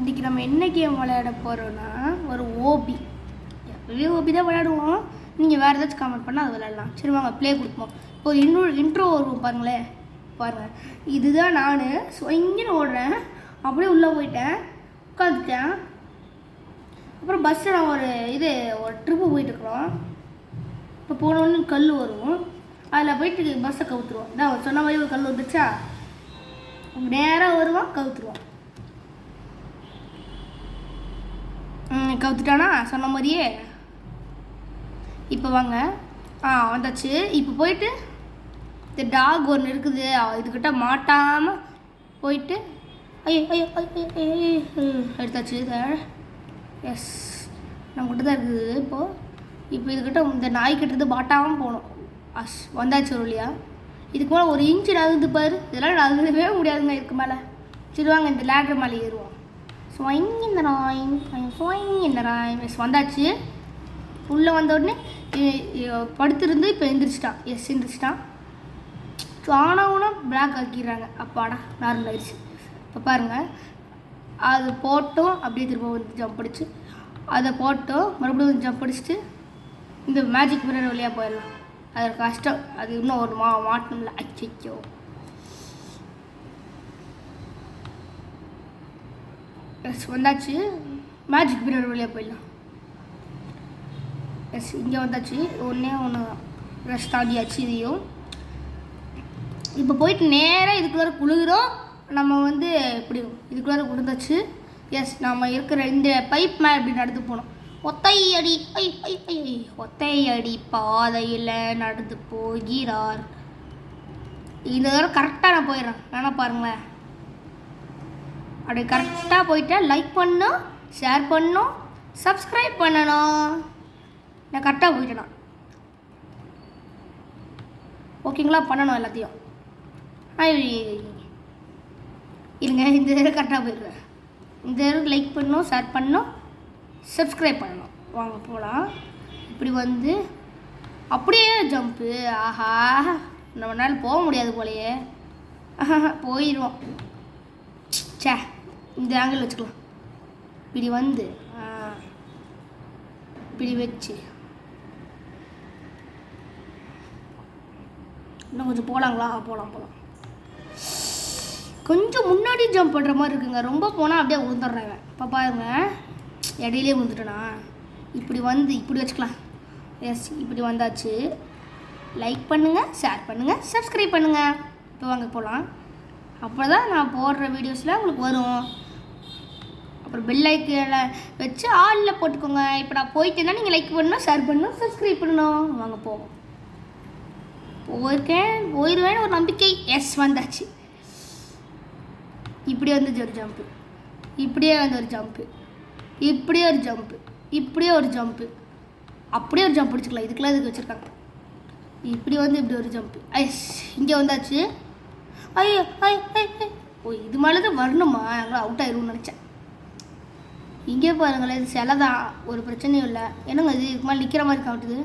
இன்றைக்கி நம்ம என்ன கேம் விளையாட போகிறோன்னா ஒரு ஓபி. எப்போவே ஓபி தான் விளையாடுவோம். நீங்கள் வேறு ஏதாச்சும் கமெண்ட் பண்ணால் அது விளையாடலாம். சரி வாங்க ப்ளே கொடுப்போம். இப்போ இன்ட்ரோ வருவோம் பாருங்களேன். பாருங்கள், இதுதான் நான் இங்கேன்னு ஓடுறேன். அப்படியே உள்ளே போயிட்டேன், உட்காந்துட்டேன். அப்புறம் பஸ்ஸில் நான் ஒரு ட்ரிப்பு போயிட்டுருக்குறோம். இப்போ போனோன்னு கல் வரும், அதில் போயிட்டு பஸ்ஸை கவுத்துருவோம். நான் சொன்ன மாதிரி ஒரு கல் வந்துச்சா, நேராக வருவான், கவுத்துருவான். கவுத்துட்டானா சொன்ன மாதிரியே. இப்போ வாங்க, வந்தாச்சு. இப்போ போயிட்டு இந்த டாக் ஒன்று இருக்குது, இதுக்கிட்ட மாட்டாமல் போயிட்டு ஐயோ ஐயோ எடுத்தாச்சு. எஸ், நம்மகிட்ட தான் இருக்குது. இப்போ இதுக்கிட்ட இந்த நாய்க்கிட்ட மாட்டாமல் போகணும். வந்தாச்சு ஒரு வழியா. இதுக்கு மேலே ஒரு இன்ச்சு நகர்ந்து பாரு, இதெல்லாம் நகர்ந்தவே முடியாதுங்க இதுக்கு மேலே. சரி வாங்க இந்த லேட்ரு மேலே ஏறுவோம். ஸ்வைங் இந்த ராய் வந்தாச்சு. உள்ளே வந்த உடனே படுத்துருந்து இப்போ எந்திரிச்சிட்டான். எஸ், எந்திரிச்சிட்டான். ஆனவுனா பிளாக் ஆக்கிடுறாங்க. அப்பாடா, நார்மல் ஆயிடுச்சு. இப்போ பாருங்கள், அது போட்டோம் அப்படியே திரும்ப வந்து ஜம்ப் அடிச்சு, அதை போட்டோம் மறுபடியும் வந்து ஜம்ப் அடிச்சுட்டு இந்த மேஜிக் மிரர் வழியாக போயிடலாம். அது கஷ்டம், அது இன்னும் ஒரு மாட்டணும்ல. அச்சோ, எஸ் வந்தாச்சு. மேஜிக் மிரர் வழியாக போயிடலாம். எஸ், இங்கே வந்தாச்சு. ஒன்று ரெஸ்ட் ஆகியாச்சு. இதையும் இப்போ போயிட்டு நேராக இதுக்குள்ளார குளிக்கிறோம். நம்ம வந்து இப்படி இதுக்குள்ளார குளிர்ந்தாச்சு. எஸ், நம்ம இருக்கிற இந்த பைப் மேலே இப்படி நடந்து போகணும். ஒத்தையடி பாதையில் நடந்து போகிறார். இந்த தடவை கரெக்டாக நான் போயிடுறேன். வேணா பாருங்களேன், அப்படியே கரெக்டாக போயிட்டேன். லைக் பண்ணணும், ஷேர் பண்ணணும், சப்ஸ்கிரைப் பண்ணணும். நான் கரெக்டாக போயிட்டேனா? ஓகேங்களா? பண்ணணும் எல்லாத்தையும். இருங்க, இந்த தடவை கரெக்டாக போயிடுவேன். இந்த தடவை லைக் பண்ணணும், ஷேர் பண்ணணும், சப்ஸ்கிரைப் பண்ணணும். வாங்க போகலாம். இப்படி வந்து அப்படியே ஜம்ப்பு. ஆஹா, நம்மளால் போக முடியாது போலையே. போயிடுவோம். சே, இந்த ஆங்கிள் வச்சுக்கலாம். இப்படி வந்து இப்படி வச்சு இன்னும் கொஞ்சம் போகலாங்களா? போகலாம். கொஞ்சம் முன்னாடி ஜம்ப் பண்ணுற மாதிரி இருக்குங்க. ரொம்ப போனால் அப்படியே விழுந்துடுறாங்க. இப்போ பாருங்க, இடையிலே விழுந்துட்டேனா. இப்படி வந்து இப்படி வச்சுக்கலாம். எஸ், இப்படி வந்தாச்சு. லைக் பண்ணுங்கள், ஷேர் பண்ணுங்கள், சப்ஸ்கிரைப் பண்ணுங்கள். இப்போ வாங்க போகலாம். அப்போ தான் நான் போடுற வீடியோஸில் உங்களுக்கு வரும். அப்புறம் பெல் ஐக்கனை வச்சு ஆளில் போட்டுக்கோங்க. இப்போ நான் போயிட்டேன்னா நீங்கள் லைக் பண்ணணும், ஷேர் பண்ணணும், சப்ஸ்கிரைப் பண்ணணும். வாங்க போவோம். போயிடுவேன்னு ஒரு நம்பிக்கை. எஸ், வந்தாச்சு. இப்படியே வந்து ஒரு ஜம்ப்பு, இப்படியே வந்து ஒரு ஜம்ப்பு, இப்படியே ஒரு ஜம்ப்பு, இப்படியே ஒரு ஜம்ப்பு, அப்படியே ஒரு ஜம்ப் அடிச்சுக்கலாம். இதுக்கெல்லாம் இதுக்கு வச்சுருக்காங்க. இப்படி வந்து இப்படி ஒரு ஜம்ப்பு. எஸ், இங்கே வந்தாச்சு. ஐயோ இது மேலே தான் வரணுமா? எங்களை அவுட் ஆயிடும்னு நினச்சேன். இங்கே பாருங்களேன், இது சிலை தான், ஒரு பிரச்சனையும் இல்லை. என்னங்க இது இதுக்கு மேலே நிற்கிற மாதிரி காட்டுது?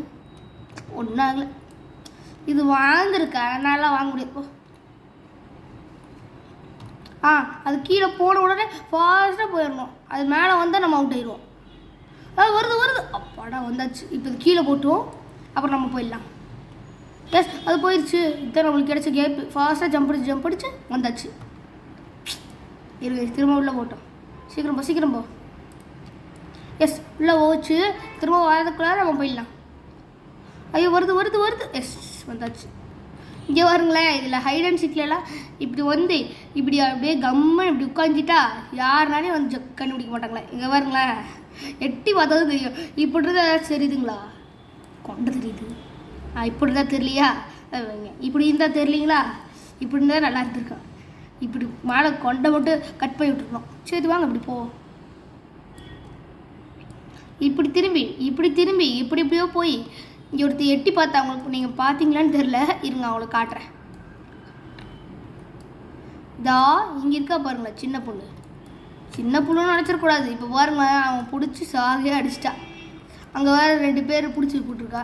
ஒன்றும் ஆகலை. இது வாங்கிருக்கேன், என்னால் வாங்க முடியாது. அது கீழே போன உடனே ஃபாஸ்ட்டாக போயிடணும். அது மேலே வந்தால் நம்ம அவுட் ஆயிடுவோம். வருது. அப்பாடா, வந்தாச்சு. இப்போ இது கீழே போட்டுவோம், அப்புறம் நம்ம போயிடலாம். எஸ், அது போயிடுச்சு. இதுதான் நம்மளுக்கு கிடைச்ச கேப்பு. ஃபாஸ்ட்டாக ஜம்ப் அடிச்சு வந்தாச்சு. திரும்ப உள்ளே போட்டோம். சீக்கிரம் போ. எஸ், உள்ளே போச்சு. திரும்ப வரதுக்குள்ளார நம்ம போயிடலாம். ஐயோ, வருது. எஸ், வந்தாச்சு. இங்கே வருங்களேன், இதில் ஹைட் அண்ட் சீக்லாம் இப்படி வந்து இப்படி அப்படியே கம்மன் இப்படி உட்காந்துட்டா யாருனாலே வந்து கண்டுபிடிக்க மாட்டாங்களே. இங்கே வருங்களேன், எட்டி பார்த்தாலும் தெரியும். இப்படி இருந்தால் ஏதாச்சும் தெரியுதுங்களா? கொண்டை தெரியுது. இப்படி இருந்தால் தெரியலையா? இப்படி இருந்தால் தெரியலீங்களா? இப்படி இருந்தால் நல்லா இருந்திருக்கேன். இப்படி மேலே கொண்டை மட்டும் கட் பண்ணி விட்டுருக்கணும். சரி வாங்க இப்படி போ. இப்படி திரும்பி இப்படியோ போய் இங்கே ஒருத்தி எட்டி பார்த்தா. அவங்களுக்கு நீங்கள் பார்த்தீங்களான்னு தெரில, இருங்க அவங்களுக்கு காட்டுறேன். இங்கே இருக்கா பாருங்களேன், சின்ன பொண்ணுன்னு நினச்சிடக்கூடாது. இப்போ பாருங்க, அவன் பிடிச்சி சாகையாக அடிச்சிட்டா. அங்கே வேறு 2 பேர் பிடிச்சி போட்டிருக்கா.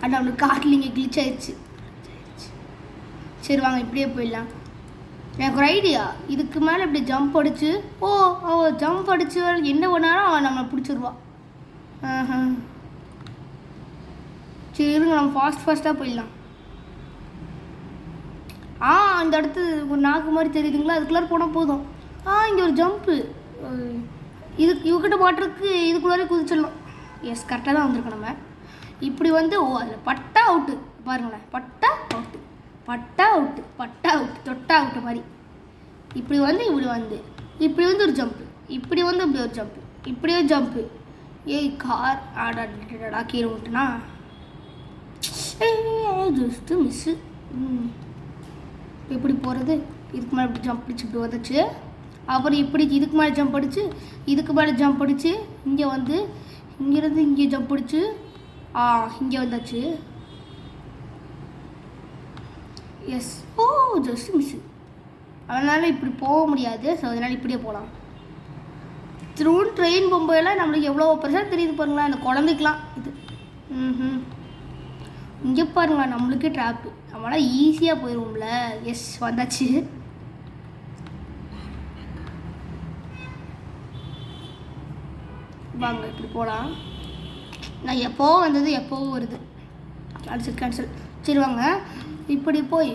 அவனுக்கு காட்டில் இங்கே கிளிச் ஆயிடுச்சு. சரி வாங்க இப்படியே போயிடலாம். எனக்கு ஒரு ஐடியா. இதுக்கு மேலே இப்படி ஜம்ப் அடிச்சு ஜம்ப் அடிச்சு என்ன பண்ணாலும் அவன் நம்மளை பிடிச்சிருவான். சரி இருங்க, நம்ம ஃபாஸ்ட்டாக போயிடலாம். இந்த இடத்து ஒரு நாக்கு மாதிரி தெரியுதுங்களா, அதுக்குள்ளார போனால் போதும். இங்கே ஒரு ஜம்ப்பு. இவக்கிட்ட மாட்டுறதுக்கு இதுக்குள்ளாரே குதிச்சிடலாம். எஸ், கரெக்டாக தான் வந்திருக்கோம் நம்ம. இப்படி வந்து அதில் பட்டா அவுட்டு பாருங்களேன். பட்டா அவுட்டு, பட்டா அவுட்டு, பட்டா அவுட்டு, தொட்டா அவுட்டு மாதிரி. இப்படி வந்து இப்படி வந்து ஒரு ஜம்ப்பு, இப்படி வந்து இப்படி ஒரு ஜம்ப்பு, இப்படி ஒரு ஜம்ப்பு. கார் ஆடாடா கீழே விட்டுனா ஜஸ்ட்டு மிஸ்ஸு. எப்படி போகிறது? இதுக்கு மேலே இப்படி ஜம்ப் அடிச்சு இப்படி வந்துச்சு. அப்புறம் இப்படி இதுக்கு மேலே ஜம்ப் அடிச்சு, இதுக்கு மேலே ஜம்ப் அடிச்சு, இங்கே வந்து இங்கேருந்து இங்கே ஜம்ப் அடிச்சு இங்கே வந்தாச்சு. Yes, just miss. அதனால் இப்படி போக முடியாது. ஸோ அதனால் இப்படியே போகலாம். திரும்ப ட்ரெயின் போகும்போதெல்லாம் நம்மளுக்கு எவ்வளோ பெருசாக தெரியுது பாருங்களேன், அந்த குழந்தைக்கலாம் இது. இங்கே பாருங்க, நம்மளுக்கே ட்ராப்பு. நம்மளால் ஈஸியாக போயிடுவோம்ல. எஸ், வந்தாச்சு. வாங்க இப்படி போகலாம். நான் எப்போவோ வந்தது எப்போவோ வருது. கேன்சல். சரி வாங்க இப்படி போய்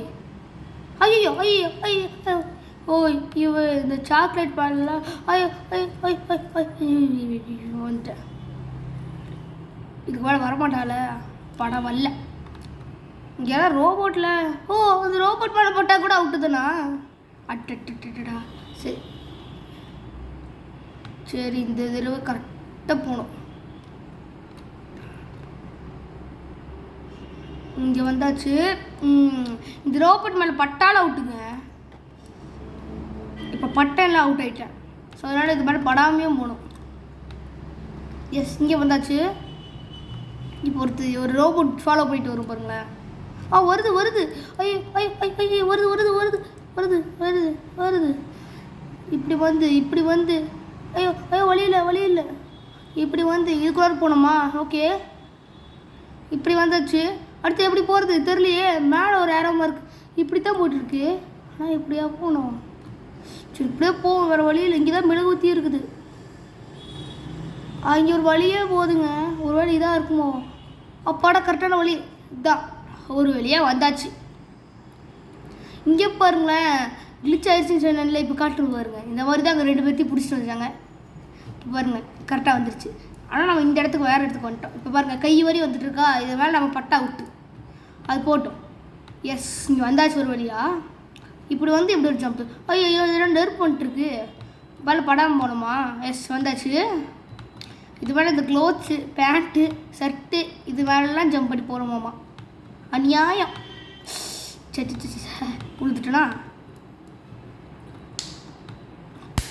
ஐயோ ஐயோ ஐயோ இந்த சாக்லேட் பால்லாம் வந்துட்டேன். இதுக்கு மேலே வரமாட்டால, படம் வரல. இங்கே ரோபோட்டில் அந்த ரோபோட் மேலே போட்டால் கூட அவுட்டுதானா? அட்டடா. சரி இந்த தடவை கரெக்டாக போகணும். இங்கே வந்தாச்சு. இந்த ரோபோட் மேலே பட்டால் அவுட்டுங்க. இப்போ பட்டெல்லாம் அவுட் ஆகிட்டேன். ஸோ அதனால் இது மேலே படாமையும் போகணும். எஸ், இங்கே வந்தாச்சு. இப்போ ஒரு ரோபோட் ஃபாலோ பண்ணிட்டு வரும் பாருங்களேன். வருது. ஐயோ ஐயோ ஐயோ வருது. இப்படி வந்து ஐயோ வழி இல்லை. இப்படி வந்து இதுக்குள்ளார போகணுமா? ஓகே, இப்படி வந்தாச்சு. அடுத்து எப்படி போகிறது தெரியலையே. மேலே ஒரு ஏரோ மார்க் இப்படி தான் போயிட்டுருக்கு. இப்படியா போகணும்? சரி இப்படியே போவோம், வேறு வழியில். இங்கே தான் மெழுகுவத்தி இருக்குது. இங்கே ஒரு வழியே போகுதுங்க. ஒரு வழி இதாக இருக்குமோ? அப்பாடா, கரெக்டான வழி இதுதான். ஒரு வழியாக வந்தாச்சு. இங்கே பாருங்களேன், கிளிச் ஆயிடுச்சுன்னு சொன்னேன்ல, இப்போ காட்டுறது பாருங்க. இந்த மாதிரி தான் அங்கே 2 பேர்த்தையும் பிடிச்சிட்டு வந்தாங்க. இப்போ பாருங்கள் கரெக்டாக வந்துருச்சு. ஆனால் நம்ம இந்த இடத்துக்கு வேறு இடத்துக்கு வந்துட்டோம். இப்போ பாருங்கள், கை வரி வந்துட்டு இருக்கா. இது மேலே நம்ம பட்டா விட்டு அது போட்டோம். எஸ், இங்கே வந்தாச்சு ஒரு வழியா. இப்படி வந்து இப்படி ஒரு ஜம்ப்பு. ஐயோ இதெல்லாம் நெருப்பு பண்ணிட்டுருக்கு. மேலே படாமல் போகணுமா? எஸ், வந்தாச்சு. இது மேலே இந்த க்ளோத்ஸு, பேண்ட்டு, ஷர்ட்டு இது மேலெலாம் ஜம்ப் பண்ணி போகிறோமாம்மா. அநியாயம். சரி உழுதுட்டேனா?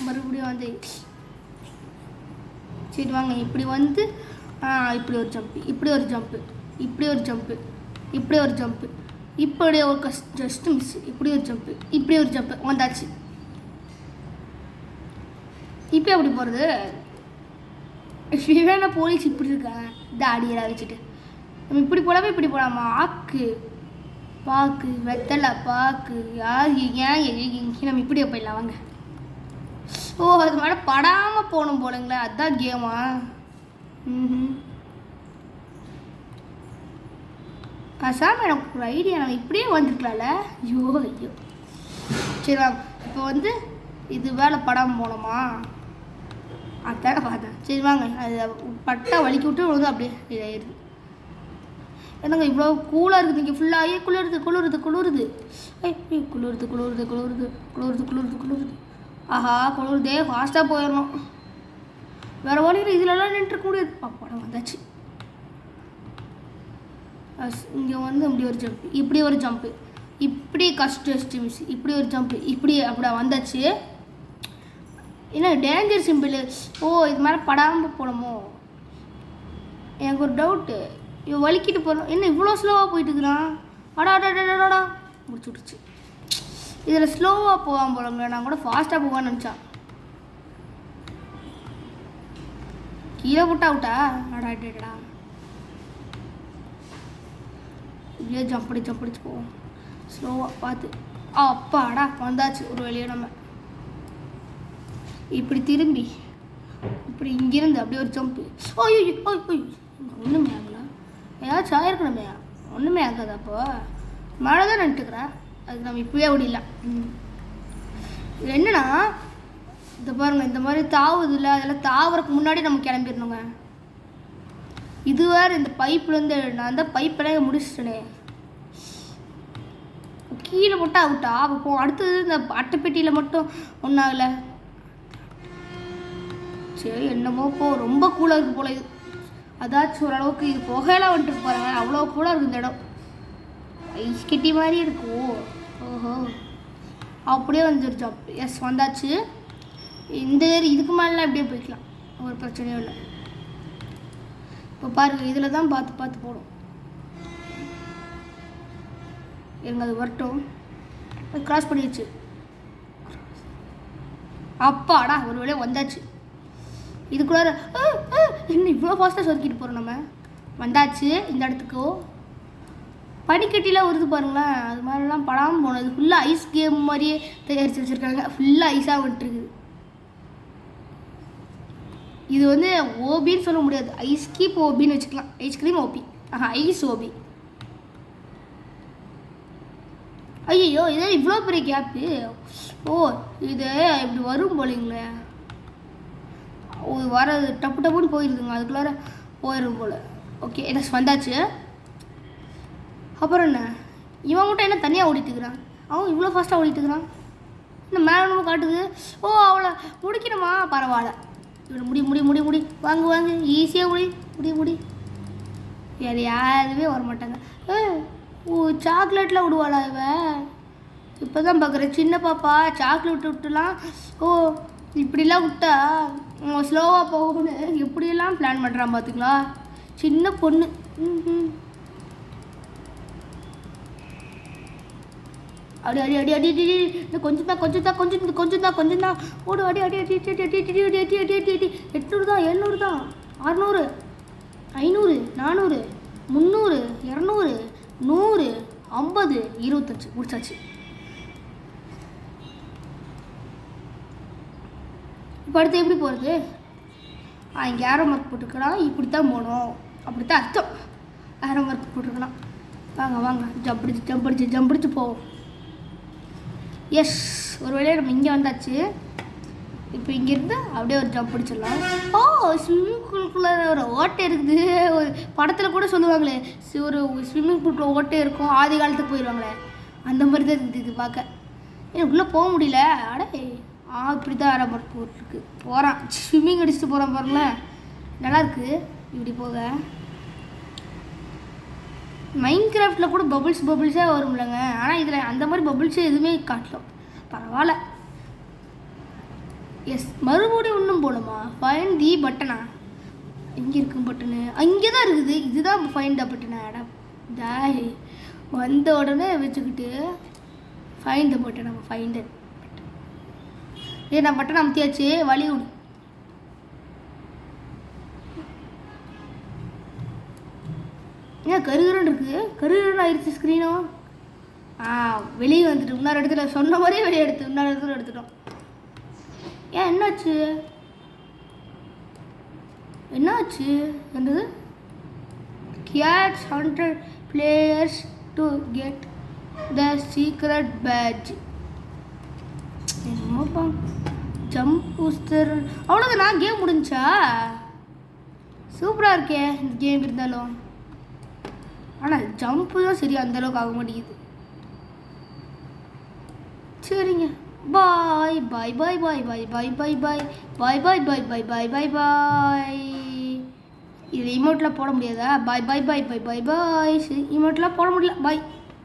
மறுபடியும் வந்து சரி வாங்க. இப்படி வந்து இப்படி ஒரு ஜம்ப்பு, இப்படி ஒரு ஜம்ப்பு, இப்படி ஒரு ஜம்ப்பு, இப்படி ஒரு ஜம்ப்பு, இப்படி ஒரு ஜஸ்ட் மிஸ், இப்படி ஒரு ஜம்ப்பு, இப்படி ஒரு ஜம்ப்பு வந்தாச்சு. இப்போ எப்படி போகிறது? வேணா போலீஸ் இப்படி இருக்கேன் தாடியெல்லாம் வச்சுட்டு. நம்ம இப்படி போடாமல் இப்படி போடாமா? பாக்கு வெத்தலை பாக்கு ஏன் நம்ம இப்படியே போயிடலாம் வாங்க. அது மேலே படாமல் போகணும் போலங்களே, அதுதான் கேமா? சாமி எனக்கு ஒரு ஐடியா, நம்ம இப்படியே வந்துருக்கலாம்ல. ஐயோ சரி வாங்க. இப்போ வந்து இது வேலை படாமல் போனோமா? அதான பார்த்தேன். சரி வாங்க, அது பட்டா வலிக்கி விட்டு வந்து அப்படியே இதாகிடுது. என்னங்க இவ்வளோ கூலாக இருக்குது இங்கே ஃபுல்லாக. குளிருது. ஆஹா குளிருதே. ஃபாஸ்ட்டாக போயிடணும். வேறு வழியில் இதிலெல்லாம் நின்றுக்க முடியாது. படம் வந்தாச்சு. இங்கே வந்து இப்படி ஒரு ஜம்ப்பு, இப்படி ஒரு ஜம்ப்பு, இப்படி கஷ்டம் மிஸ், இப்படி ஒரு ஜம்ப்பு, இப்படி அப்படி வந்தாச்சு. என்ன டேஞ்சர் சிம்பிள்? இது மேலே படாமல் போகணுமோ? எனக்கு ஒரு டவுட்டு. இவன் வலிக்கிட்டு போகிறோம். என்ன இவ்வளோ ஸ்லோவாக போயிட்டு இருக்கிறான்? அடாடாடாடாடா முடிச்சு விட்டுச்சு. இதில் ஸ்லோவாக போகாமல் போகிறோங்க. நான் கூட ஃபாஸ்ட்டாக போவான்னு நினச்சா. கீழே போட்டா விட்டா அடாடா. இப்படியே ஜம்ப் அடிச்சு போவோம் ஸ்லோவாக பார்த்து. அப்பாடா வந்தாச்சு ஒரு வழியாக. நம்ம இப்படி திரும்பி இப்படி இங்கேருந்து அப்படியே ஒரு ஜம்ப்பு. ஓய் ஒன்றுமே ஆகல. ஏதாச்சும் ஆயிருக்கணுமே. ஒன்றுமே ஆகாது. அப்போ மழை தான் நின்றுட்டுக்கிறேன். அதுக்கு நம்ம இப்போயே ஓடிடலாம். இது என்னன்னா இந்த பாருங்கள், இந்த மாதிரி தாவுது இல்லை, அதெல்லாம் தாவறதுக்கு முன்னாடி நம்ம கிளம்பிடணுங்க. இது வேறு இந்த பைப்லேருந்து நான் தான் பைப்பெல்லாம் முடிச்சிட்டேனே. கீழே மட்டும் அவுட்டா அப்போ அடுத்தது இந்த அட்டைப்பெட்டியில் மட்டும் ஒன்றாகலை. சரி என்னமோ ரொம்ப கூலாக இருக்குது போல. இது அதாச்சும் ஓரளவுக்கு இது புகையெல்லாம் வந்துட்டு பாருங்க. அவ்வளோ கூலாக இருக்குது இந்த இடம். ஐஸ் கட்டி மாதிரி இருக்கும். ஓஹோ அப்படியே வந்துருச்சு. எஸ் வந்தாச்சு. இந்த இதுக்கு மேலாம் எப்படியே போய்க்கலாம், ஒரு பிரச்சனையும் இல்லை. இப்போ பாருங்கள், இதில் தான் பார்த்து பார்த்து போடும். எங்க அது வரட்டும். கிராஸ் பண்ணிடுச்சு. அப்பாடா ஒரு வேலையை வந்தாச்சு. இதுக்குள்ளார என்ன இவ்வளோ ஃபாஸ்ட்டாக சொருக்கிட்டு போகிறோம். நம்ம வந்தாச்சு இந்த இடத்துக்கோ. பனிக்கட்டிலாம் வருது பாருங்களேன். அது மாதிரிலாம் படாமல் போனது. ஃபுல்லாக ஐஸ் கேம் மாதிரியே தயாரித்து வச்சுருக்காங்க. ஃபுல்லாக ஐஸாக விட்டுருக்குது. இது வந்து ஓபின்னு சொல்ல முடியாது, ஐஸ்கீப் ஓபின்னு வச்சுக்கலாம். Ice cream OP, ice OP. ஐயோ இதே இவ்வளோ பெரிய கேப்பு. ஓ இது இப்படி வரும் போலிங்களே. ஓ வராது, டப்பு டப்புன்னு போயிடுதுங்க. அதுக்குள்ளார போயிடும் போல். ஓகே எதாச்சும் வந்தாச்சு. அப்புறம் என்ன இவன் மட்டும் என்ன தனியாக ஓடிட்டுக்கிறான். அவன் இவ்வளோ ஃபாஸ்ட்டாக ஓடிட்டுக்கிறான். இந்த மேலே நம்ம காட்டுது. ஓ அவளை முடிக்கணுமா, பரவாயில்ல. இவனை முடி முடி முடி முடி வாங்க வாங்க, ஈஸியாக முடி முடி முடி. வேறு யாருமே வரமாட்டாங்க. ஓ சாக்லேட்லாம் விடுவாளா இவ? இப்போ தான் பார்க்குறேன். சின்ன பாப்பா சாக்லேட் விட்டுலாம். ஓ இப்படிலாம் விட்டா ஸ்லோவாக போகணும்னு எப்படியெல்லாம் பிளான் பண்ணுறான் பார்த்துங்களா சின்ன பொண்ணு. அடி அடி அடி அடி அடி கொஞ்சம் தான் கொஞ்சம் தான் கொஞ்சம் கொஞ்சம் தான் கொஞ்சம் தான் ஓடு. அடி அடி அடி அடி அடி அடி அடி அடி அடி அடி அடி 800 தான் 700 தான் 600 500 400 300 200 100 50 25 முடிச்சாச்சு. இப்போ அடுத்து எப்படி போகிறது? இங்கே ஏரோ மார்க் போட்டுருக்கலாம். இப்படி தான் போகணும், அப்படி தான் அர்த்தம். ஏரோ மார்க் போட்டுருக்கலாம். வாங்க வாங்க ஜம்பிடிச்சு ஜம்பிடிச்சு ஜம்பிடிச்சு போவோம். எஸ் ஒரு வேளையை நம்ம இங்கே வந்தாச்சு. இப்போ இங்கேருந்து அப்படியே ஒரு ஜம்ப் பிடிச்சிடலாம். ஓ ஸ்விம்மிங் பூலுக்குள்ளே ஒரு ஓட்டை இருக்குது. ஒரு படத்தில் கூட சொல்லுவாங்களே, ஒரு ஸ்விம்மிங் பூலுக்குள்ளே ஓட்டை இருக்கும், ஆதி காலத்துக்கு போயிடுவாங்களே, அந்த மாதிரி தான் இருக்குது இது பார்க்க. எனக்கு உள்ளே போக முடியல. அடே இப்படி தான் ஆரம்ப போட்டுருக்கு. போகிறான் ஸ்விம்மிங் அடிச்சுட்டு போகிறான் பாருங்களேன், நல்லாயிருக்கு. இப்படி போக மைண்ட் கிராஃப்டில் கூட பபுள்ஸாக வரும்லங்க. ஆனால் இதில் அந்த மாதிரி பபுள்ஸே எதுவுமே காட்டலாம். பரவாயில்ல. எஸ் மறுபடியும் இன்னும் போகணுமா? ஃபைண்ட் தி பட்டனா? எங்கே இருக்கும் பட்டனு? அங்கே தான் இருக்குது. இதுதான் ஃபைண்ட் த பட்டனா? அடா தாய் வந்த உடனே வச்சுக்கிட்டு ஃபைண்ட் த பட்டன். நம்ம ஃபைண்ட் பட்டன். நான் பட்டன் அமுத்தியாச்சு. வழி விடு. ஏன் கருகரன் இருக்குது? கருகரன் ஆயிடுச்சு ஸ்க்ரீனும். வெளியே வந்துட்டு இன்னொரு இடத்துல சொன்ன மாதிரியே வெளியே எடுத்து இன்னொரு இடத்துல எடுத்துட்டோம். ஏன் என்னாச்சு? என்னாச்சு? என்னது? கேட்ஸ் 100 players to get the secret badge. என்னப்பா ஜம்ப் பூஸ்டர். அவ்வளோதான், நான் கேம் முடிஞ்சா? சூப்பராக இருக்கே இந்த கேம். இருந்தாலும் ஆனால் ஜம்ப்பு தான் சரி அந்தளவுக்கு ஆக மாட்டேங்குது. சரிங்க, பாய் பாய் பாய் பாய் பாய் பாய் பாய் பாய் பாய் பாய் பாய் பாய் பாய் பாய் பாய். இது இமோட்லாம் போட முடியாதா? பாய் பாய் பாய் பாய் பாய் பாய். சரி இமோட்லாம் போட முடியல. பாய்.